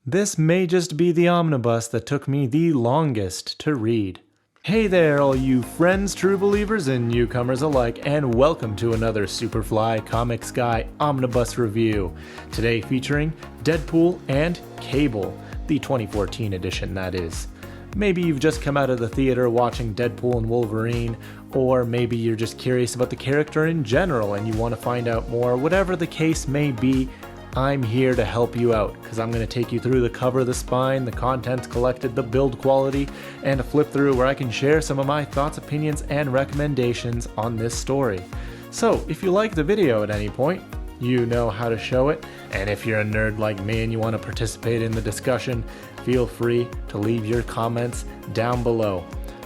This may just be the omnibus that took me the longest to read. Hey there, all you friends, true believers, and newcomers alike, and welcome to another Superfly Comics Guy Omnibus review. Today featuring Deadpool and Cable, the 2014 edition, that is. Maybe you've just come out of the theater watching Deadpool and Wolverine, or maybe you're just curious about the character in general and you want to find out more. Whatever the case may be, I'm here to help you out, because I'm going to take you through the cover, the spine, the contents collected, the build quality, and a flip through where I can share some of my thoughts, opinions, and recommendations on this story. So, if you like the video at any point, you know how to show it, and if you're a nerd like me and you want to participate in the discussion, feel free to leave your comments down below.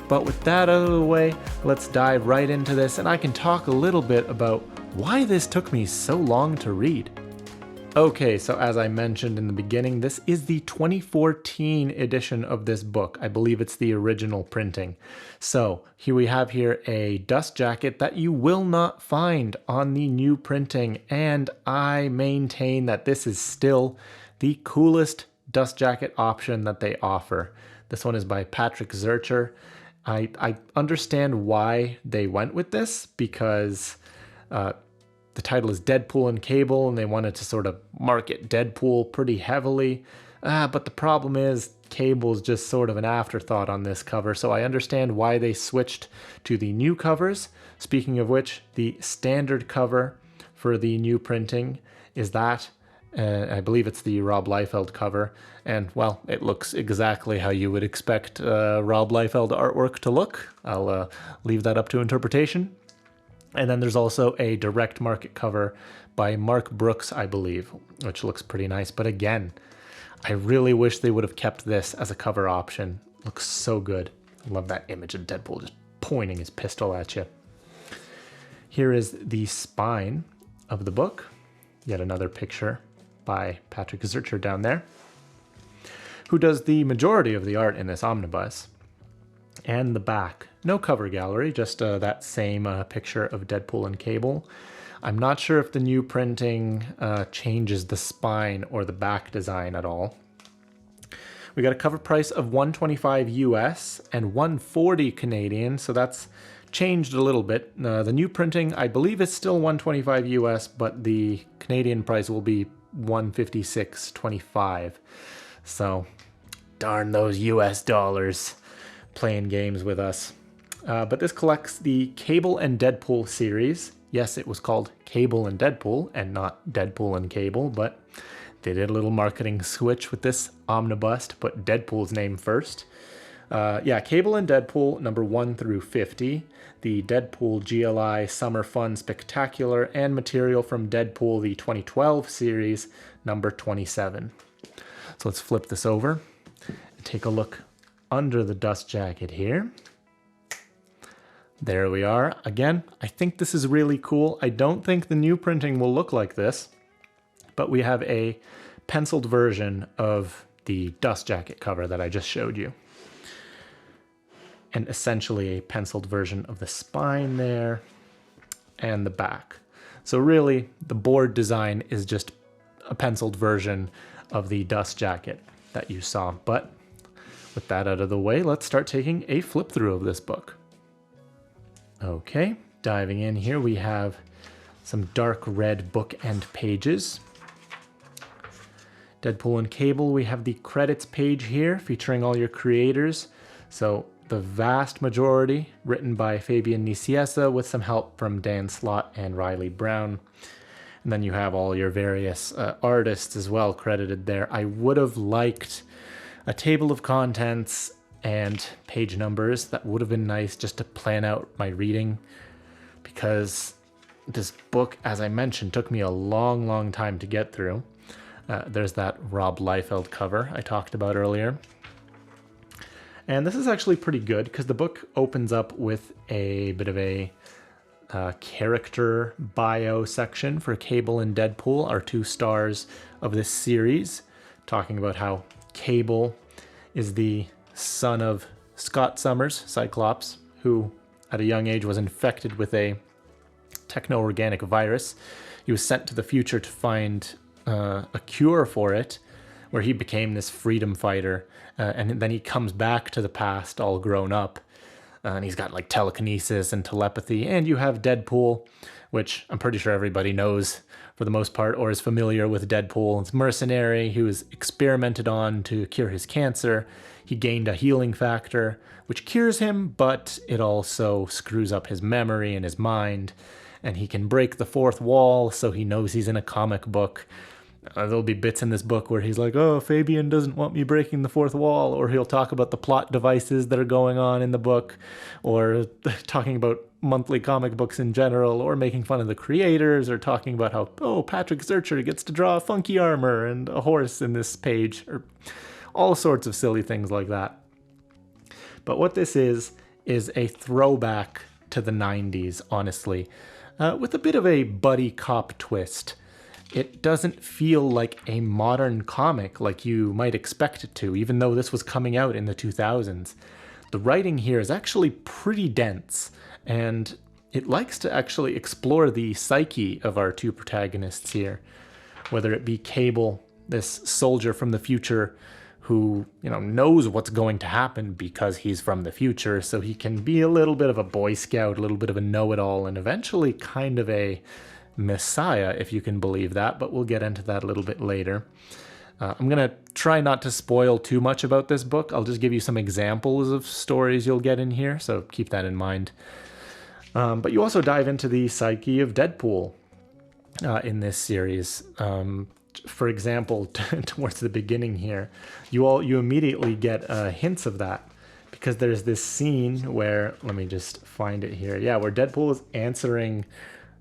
But with that out of the way, let's dive right into this, and I can talk a little bit about why this took me so long to read. Okay, so as I mentioned in the beginning, this is the 2014 edition of this book. I believe it's the original printing. So here we have a dust jacket that you will not find on the new printing, and I maintain that this is still the coolest dust jacket option that they offer. This one is by Patrick Zurcher. I understand why they went with this, because the title is Deadpool and Cable, and they wanted to sort of market Deadpool pretty heavily. But the problem is Cable is just sort of an afterthought on this cover, so I understand why they switched to the new covers. Speaking of which, the standard cover for the new printing is that. I believe it's the Rob Liefeld cover, and well, it looks exactly how you would expect Rob Liefeld artwork to look. I'll leave that up to interpretation. And then there's also a direct market cover by Mark Brooks, I believe, which looks pretty nice. But again, I really wish they would have kept this as a cover option. Looks so good. I love that image of Deadpool just pointing his pistol at you. Here is the spine of the book. Yet another picture by Patrick Zurcher down there, who does the majority of the art in this omnibus. And the back. No cover gallery, just that same picture of Deadpool and Cable. I'm not sure if the new printing changes the spine or the back design at all. We got a cover price of $125 US and $140 Canadian, so that's changed a little bit. The new printing, I believe, is still $125 US, but the Canadian price will be $156.25. So, darn those US dollars playing games with us. But this collects the Cable and Deadpool series. Yes, it was called Cable and Deadpool and not Deadpool and Cable, but they did a little marketing switch with this omnibus to put Deadpool's name first. Cable and Deadpool number 1 through 50, the Deadpool GLI Summer Fun Spectacular, and material from Deadpool the 2012 series number 27. So let's flip this over and take a look under the dust jacket here. There we are. Again, I think this is really cool. I don't think the new printing will look like this, but we have a penciled version of the dust jacket cover that I just showed you. And essentially a penciled version of the spine there and the back. So really, the board design is just a penciled version of the dust jacket that you saw. But with that out of the way, let's start taking a flip through of this book. Okay, diving in here, we have some dark red bookend pages. Deadpool and Cable, we have the credits page here featuring all your creators. So the vast majority written by Fabian Nicieza with some help from Dan Slott and Riley Brown. And then you have all your various artists as well credited there. I would have liked a table of contents and page numbers. That would have been nice just to plan out my reading, because this book, as I mentioned, took me a long time to get through. There's that Rob Liefeld cover I talked about earlier. And this is actually pretty good, because the book opens up with a bit of a character bio section for Cable and Deadpool, our 2 stars of this series, talking about how Cable is the son of Scott Summers, Cyclops, who at a young age was infected with a techno-organic virus. He was sent to the future to find a cure for it, where he became this freedom fighter, and then he comes back to the past all grown up, and he's got like telekinesis and telepathy. And you have Deadpool, which I'm pretty sure everybody knows for the most part, or is familiar with Deadpool. It's a mercenary who was experimented on to cure his cancer. He gained a healing factor, which cures him, but it also screws up his memory and his mind. And he can break the fourth wall, so he knows he's in a comic book. There'll be bits in this book where he's like, oh, Fabian doesn't want me breaking the fourth wall, or he'll talk about the plot devices that are going on in the book, or talking about monthly comic books in general, or making fun of the creators, or talking about how, oh, Patrick Zurcher gets to draw funky armor and a horse in this page, or all sorts of silly things like that. But what this is a throwback to the 90s, honestly, with a bit of a buddy cop twist. It doesn't feel like a modern comic like you might expect it to, even though this was coming out in the 2000s. The writing here is actually pretty dense, and it likes to actually explore the psyche of our two protagonists here, whether it be Cable, this soldier from the future who, knows what's going to happen because he's from the future, so he can be a little bit of a Boy Scout, a little bit of a know-it-all, and eventually kind of a messiah, if you can believe that, but we'll get into that a little bit later. I'm going to try not to spoil too much about this book. I'll just give you some examples of stories you'll get in here, so keep that in mind. But you also dive into the psyche of Deadpool in this series. For example, towards the beginning here, you immediately get hints of that, because there's this scene where, let me just find it here. Yeah, where Deadpool is answering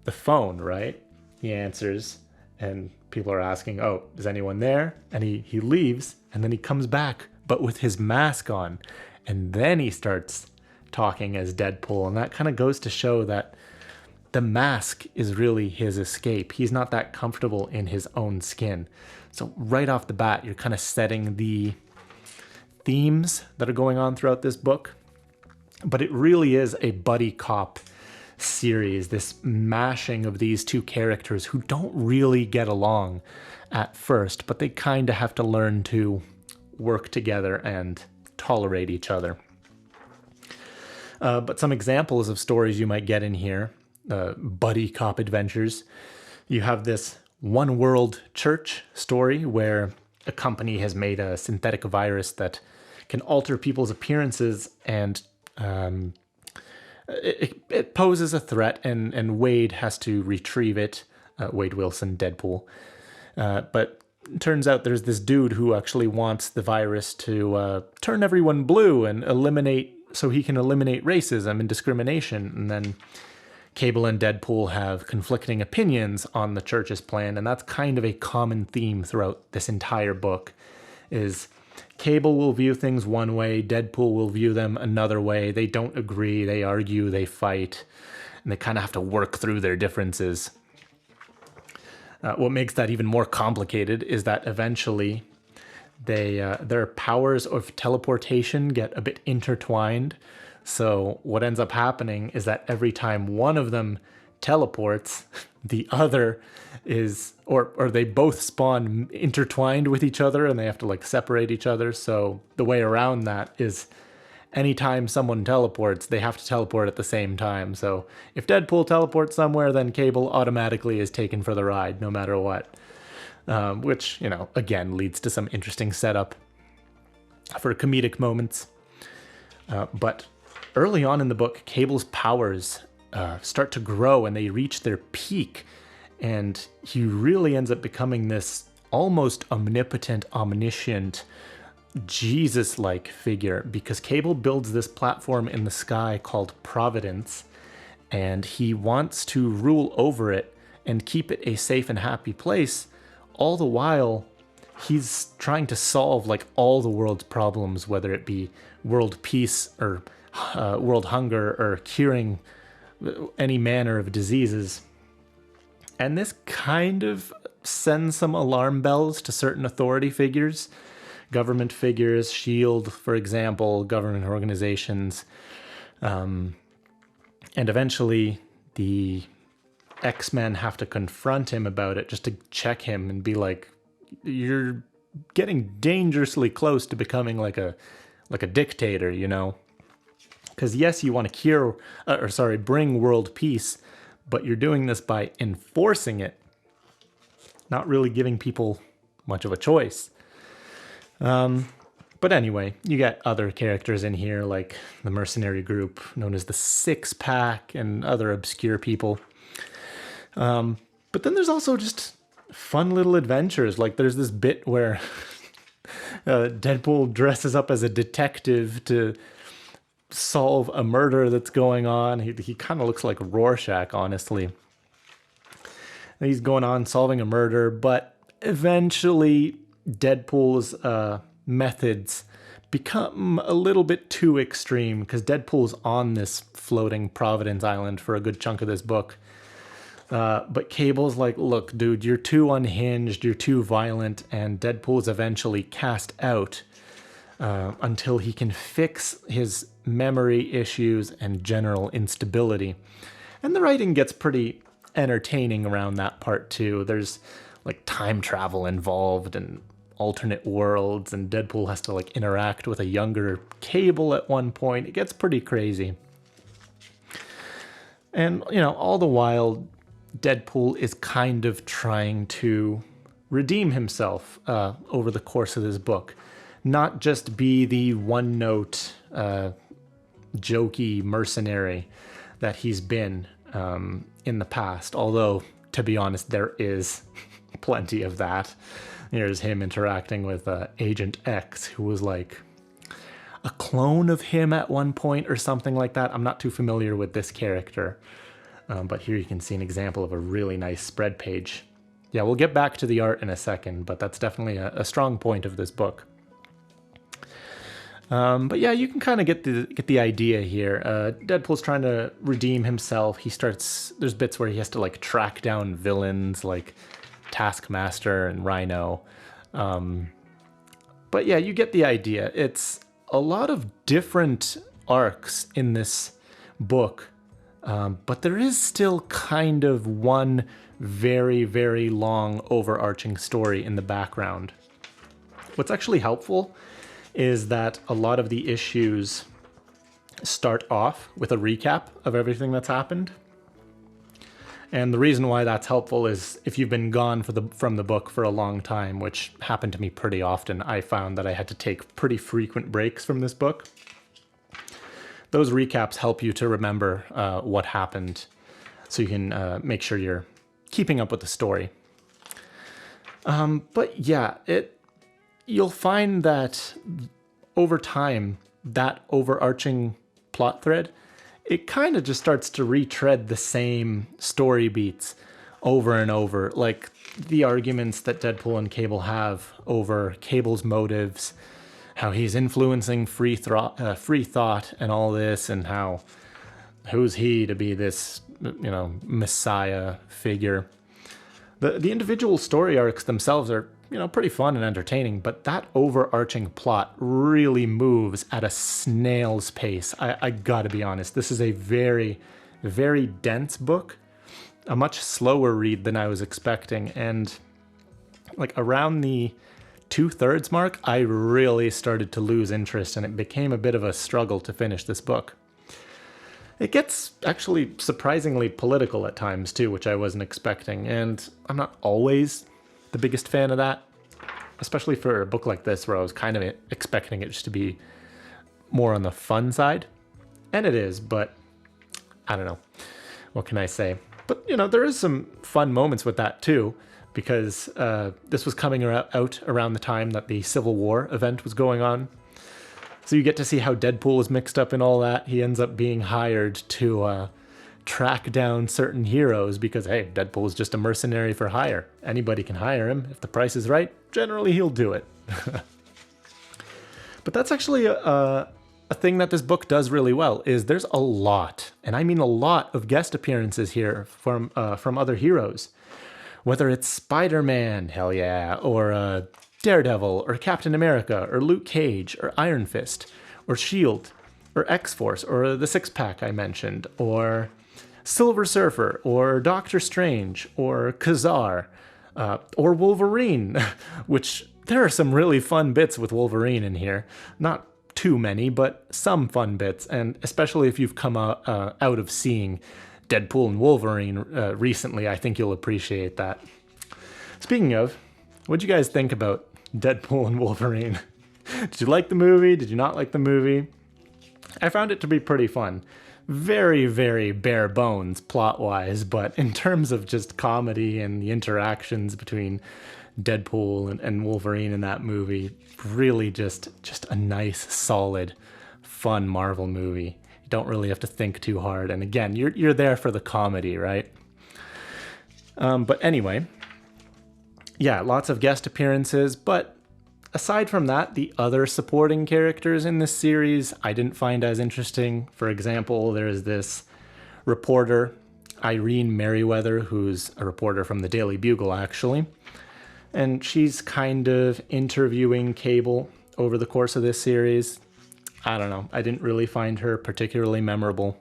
the phone, right? He answers, and people are asking, oh, is anyone there? And he leaves, and then he comes back, but with his mask on. And then he starts talking as Deadpool, and that kind of goes to show that the mask is really his escape. He's not that comfortable in his own skin. So right off the bat, you're kind of setting the themes that are going on throughout this book. But it really is a buddy cop series, this mashing of these two characters who don't really get along at first, but they kind of have to learn to work together and tolerate each other. But some examples of stories you might get in here, buddy cop adventures. You have this One World Church story where a company has made a synthetic virus that can alter people's appearances, and it poses a threat, and Wade has to retrieve it. Wade Wilson, Deadpool. But it turns out there's this dude who actually wants the virus to turn everyone blue and so he can eliminate racism and discrimination. And then Cable and Deadpool have conflicting opinions on the church's plan, and that's kind of a common theme throughout this entire book, is Cable will view things one way, Deadpool will view them another way. They don't agree, they argue, they fight, and they kind of have to work through their differences. What makes that even more complicated is that eventually their powers of teleportation get a bit intertwined. So what ends up happening is that every time one of them teleports, the other is, or they both spawn intertwined with each other, and they have to like separate each other. So the way around that is anytime someone teleports, they have to teleport at the same time. So if Deadpool teleports somewhere, then Cable automatically is taken for the ride, no matter what. Which, again, leads to some interesting setup for comedic moments. But early on in the book, Cable's powers start to grow, and they reach their peak. And he really ends up becoming this almost omnipotent, omniscient, Jesus-like figure, because Cable builds this platform in the sky called Providence, and he wants to rule over it and keep it a safe and happy place. All the while, he's trying to solve like all the world's problems, whether it be world peace or world hunger or curing any manner of diseases. And this kind of sends some alarm bells to certain authority figures, government figures, SHIELD, for example, government organizations. And eventually the X-Men have to confront him about it, just to check him and be like, you're getting dangerously close to becoming like a dictator, you know? Because yes, you want to bring world peace, but you're doing this by enforcing it, not really giving people much of a choice. But anyway, you got other characters in here, like the mercenary group known as the Six Pack and other obscure people. But then there's also just fun little adventures. Like there's this bit where Deadpool dresses up as a detective to solve a murder that's going on. He kind of looks like Rorschach, honestly. And he's going on solving a murder, but eventually Deadpool's methods become a little bit too extreme because Deadpool's on this floating Providence Island for a good chunk of this book. But Cable's like, look, dude, you're too unhinged, you're too violent, and Deadpool is eventually cast out until he can fix his memory issues and general instability. And the writing gets pretty entertaining around that part too. There's like time travel involved and alternate worlds, and Deadpool has to like interact with a younger Cable at one point. It gets pretty crazy. And, you know, all the while, Deadpool is kind of trying to redeem himself over the course of this book. Not just be the one-note, jokey mercenary that he's been in the past. Although, to be honest, there is plenty of that. There's him interacting with Agent X, who was like a clone of him at one point or something like that. I'm not too familiar with this character. But here you can see an example of a really nice spread page. Yeah, we'll get back to the art in a second, but that's definitely a strong point of this book. But yeah, you can kind of get the idea here. Deadpool's trying to redeem himself. There's bits where he has to like track down villains like Taskmaster and Rhino. But yeah, you get the idea. It's a lot of different arcs in this book. But there is still kind of one very, very long overarching story in the background. What's actually helpful is that a lot of the issues start off with a recap of everything that's happened. And the reason why that's helpful is if you've been gone from the book for a long time, which happened to me pretty often, I found that I had to take pretty frequent breaks from this book. Those recaps help you to remember what happened so you can make sure you're keeping up with the story. But yeah, you'll find that over time, that overarching plot thread, it kind of just starts to retread the same story beats over and over. Like the arguments that Deadpool and Cable have over Cable's motives, how he's influencing free thought and all this, and how who's he to be this, messiah figure. The individual story arcs themselves are, pretty fun and entertaining, but that overarching plot really moves at a snail's pace. I gotta be honest, this is a very, very dense book, a much slower read than I was expecting, and like around the 2/3 mark, I really started to lose interest, and it became a bit of a struggle to finish this book. It gets actually surprisingly political at times too, which I wasn't expecting, and I'm not always the biggest fan of that, especially for a book like this where I was kind of expecting it just to be more on the fun side. And it is, but I don't know. What can I say? But, there is some fun moments with that too, because this was coming out around the time that the Civil War event was going on. So you get to see how Deadpool is mixed up in all that. He ends up being hired to track down certain heroes because, hey, Deadpool is just a mercenary for hire. Anybody can hire him. If the price is right, generally he'll do it. But that's actually a thing that this book does really well, is there's a lot, and I mean a lot, of guest appearances here from other heroes. Whether it's Spider-Man, hell yeah, or Daredevil, or Captain America, or Luke Cage, or Iron Fist, or S.H.I.E.L.D., or X-Force, or the Six Pack I mentioned, or Silver Surfer, or Doctor Strange, or Kazar, or Wolverine, which there are some really fun bits with Wolverine in here. Not too many, but some fun bits, and especially if you've come out of seeing Deadpool and Wolverine recently, I think you'll appreciate that. Speaking of, what'd you guys think about Deadpool and Wolverine? Did you like the movie? Did you not like the movie? I found it to be pretty fun. Very, very bare bones plot-wise, but in terms of just comedy and the interactions between Deadpool and Wolverine in that movie, really just a nice, solid, fun Marvel movie. You don't really have to think too hard, and again, you're there for the comedy, right? But anyway, yeah, lots of guest appearances, but aside from that, the other supporting characters in this series I didn't find as interesting. For example, there's this reporter, Irene Merriweather, who's a reporter from the Daily Bugle, actually. And she's kind of interviewing Cable over the course of this series. I don't know. I didn't really find her particularly memorable.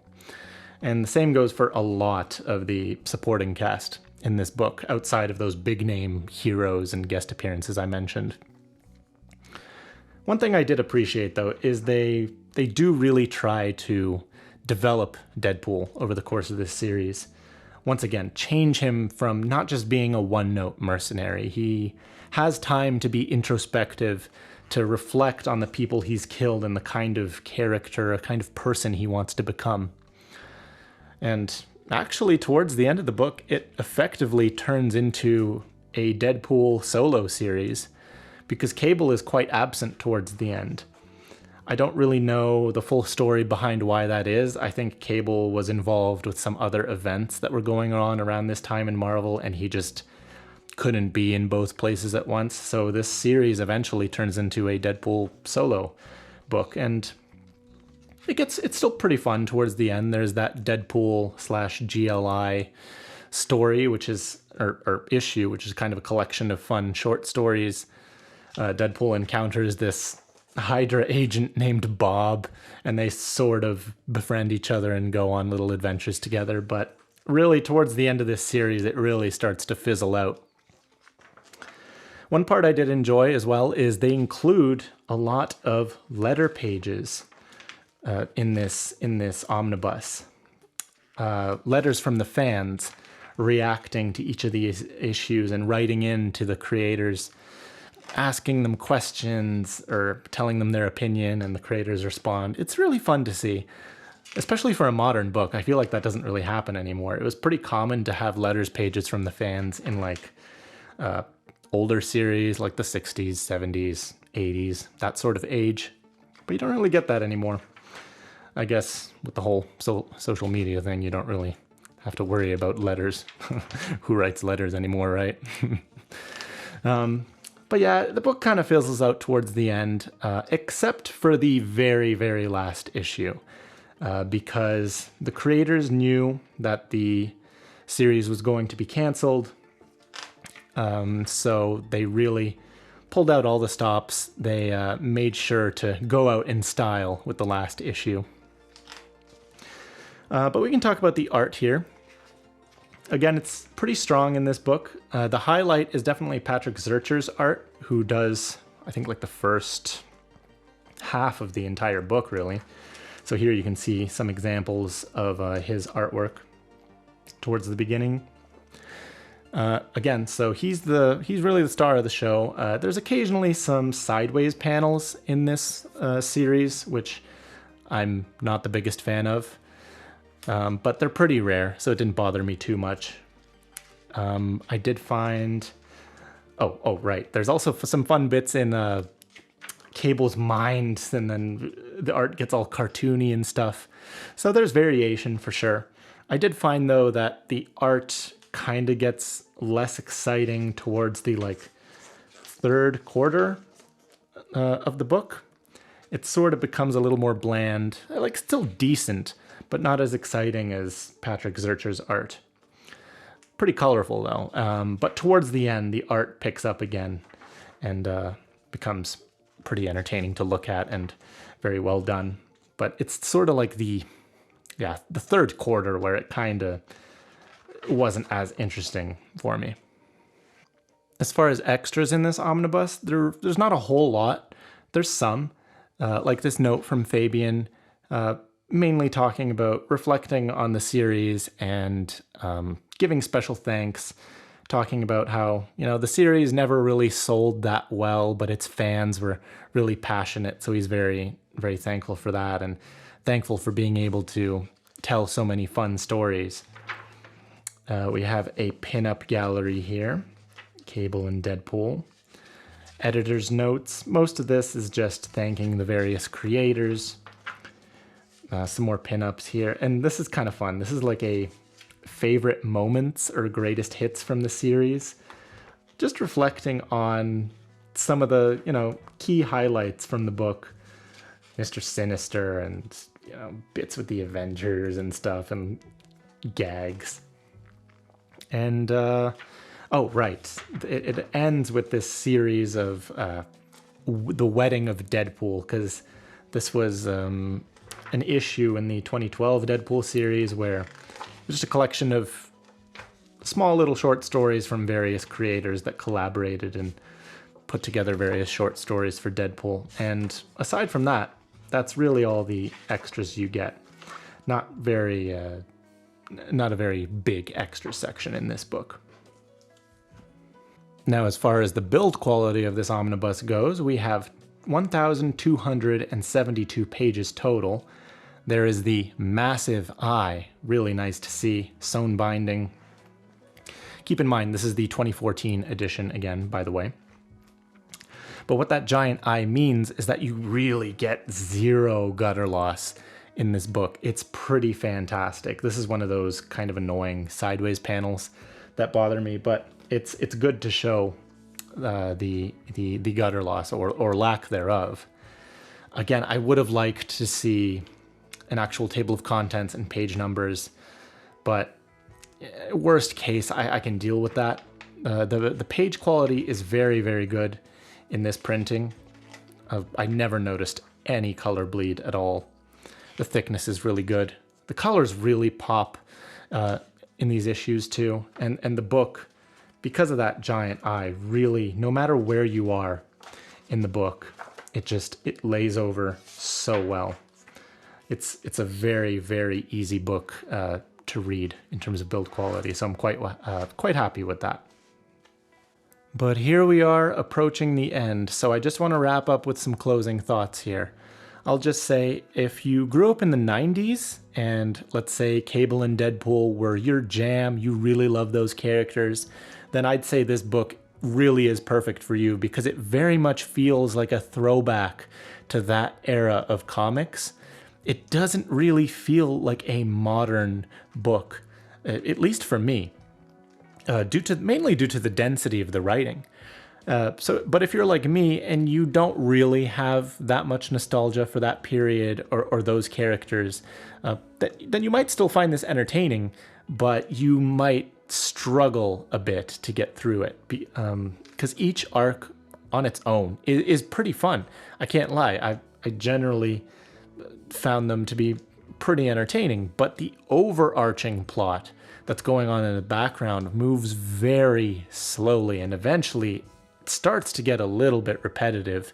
And the same goes for a lot of the supporting cast in this book, outside of those big name heroes and guest appearances I mentioned. One thing I did appreciate, though, is they do really try to develop Deadpool over the course of this series. Once again, change him from not just being a one-note mercenary. He has time to be introspective, to reflect on the people he's killed and the kind of character, a kind of person he wants to become. And actually, towards the end of the book, it effectively turns into a Deadpool solo series, because Cable is quite absent towards the end. I don't really know the full story behind why that is. I think Cable was involved with some other events that were going on around this time in Marvel, and he just couldn't be in both places at once. So this series eventually turns into a Deadpool solo book, and it's still pretty fun towards the end. There's that Deadpool/GLI story, which is or issue, which is kind of a collection of fun short stories. Deadpool encounters this Hydra agent named Bob, and they sort of befriend each other and go on little adventures together. But really, towards the end of this series, it really starts to fizzle out. One part I did enjoy as well is they include a lot of letter pages in this omnibus. Letters from the fans reacting to each of these issues and writing in to the creators, asking them questions or telling them their opinion, and the creators respond. It's really fun to see, especially for a modern book. I feel like that doesn't really happen anymore. It was pretty common to have letters pages from the fans in like older series like the 60s, 70s, 80s, that sort of age. But you don't really get that anymore. I guess with the whole social media thing, you don't really have to worry about letters. Who writes letters anymore, right? But yeah, the book kind of fizzles out towards the end, except for the very, very last issue, because the creators knew that the series was going to be canceled, so they really pulled out all the stops. They made sure to go out in style with the last issue. But we can talk about the art here. Again, it's pretty strong in this book. The highlight is definitely Patrick Zircher's art, who does, I think, like the first half of the entire book, really. So here you can see some examples of his artwork towards the beginning. Again, so he's really the star of the show. There's occasionally some sideways panels in this series, which I'm not the biggest fan of. But they're pretty rare, so it didn't bother me too much. I did find... Oh, right. There's also some fun bits in Cable's mind, and then the art gets all cartoony and stuff. So there's variation for sure. I did find, though, that the art kind of gets less exciting towards the, third quarter of the book. It sort of becomes a little more bland. Still decent, but not as exciting as Patrick Zircher's art. Pretty colorful, though. But towards the end, the art picks up again and becomes pretty entertaining to look at and very well done. But it's sort of like the third quarter where it kind of wasn't as interesting for me. As far as extras in this omnibus, there's not a whole lot. There's some, like this note from Fabian, mainly talking about reflecting on the series and giving special thanks, talking about how, the series never really sold that well, but its fans were really passionate. So he's very, very thankful for that and thankful for being able to tell so many fun stories. We have a pinup gallery here, Cable and Deadpool. Editor's notes. Most of this is just thanking the various creators. Some more pinups here. And this is kind of fun. This is like a favorite moments or greatest hits from the series. Just reflecting on some of the, key highlights from the book. Mr. Sinister and, bits with the Avengers and stuff and gags. And, oh, right. It ends with this series of the wedding of Deadpool, because this was an issue in the 2012 Deadpool series where it was just a collection of small little short stories from various creators that collaborated and put together various short stories for Deadpool. And aside from that, that's really all the extras you get. Not a very big extra section in this book. Now, as far as the build quality of this omnibus goes, we have 1,272 pages total. There is the massive eye, really nice to see, sewn binding. Keep in mind, this is the 2014 edition again, by the way. But what that giant eye means is that you really get zero gutter loss in this book. It's pretty fantastic. This is one of those kind of annoying sideways panels that bother me, but it's good to show the gutter loss or lack thereof. Again, I would have liked to see an actual table of contents and page numbers, but worst case, I can deal with that. The page quality is very, very good in this printing. I never noticed any color bleed at all. The thickness is really good. The colors really pop in these issues too. And the book, because of that giant eye, really, no matter where you are in the book, it lays over so well. It's a very, very easy book to read in terms of build quality, so I'm quite happy with that. But here we are approaching the end, so I just want to wrap up with some closing thoughts here. I'll just say, if you grew up in the 90s and let's say Cable and Deadpool were your jam, you really love those characters, then I'd say this book really is perfect for you because it very much feels like a throwback to that era of comics. It doesn't really feel like a modern book, at least for me, mainly due to the density of the writing. But if you're like me and you don't really have that much nostalgia for that period or those characters, then you might still find this entertaining, but you might struggle a bit to get through it because each arc on its own is pretty fun. I can't lie. I generally found them to be pretty entertaining, but the overarching plot that's going on in the background moves very slowly and eventually it starts to get a little bit repetitive.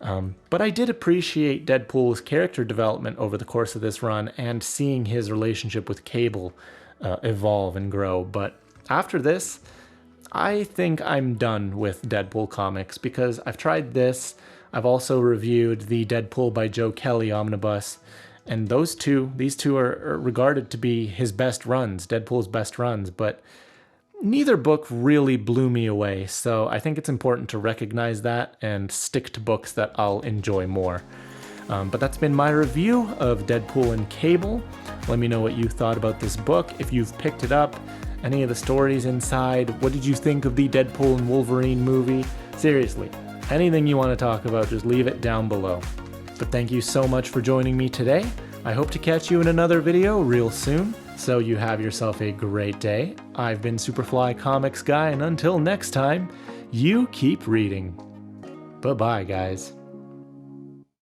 But I did appreciate Deadpool's character development over the course of this run and seeing his relationship with Cable evolve and grow. But after this, I think I'm done with Deadpool comics because I've tried this. I've also reviewed the Deadpool by Joe Kelly omnibus, and these two are regarded to be his best runs, Deadpool's best runs, but neither book really blew me away, so I think it's important to recognize that and stick to books that I'll enjoy more. But that's been my review of Deadpool and Cable. Let me know what you thought about this book, if you've picked it up, any of the stories inside, what did you think of the Deadpool and Wolverine movie? Seriously, anything you want to talk about, just leave it down below. But thank you so much for joining me today. I hope to catch you in another video real soon, so you have yourself a great day. I've been Superfly Comics Guy, and until next time, you keep reading. Bye-bye, guys.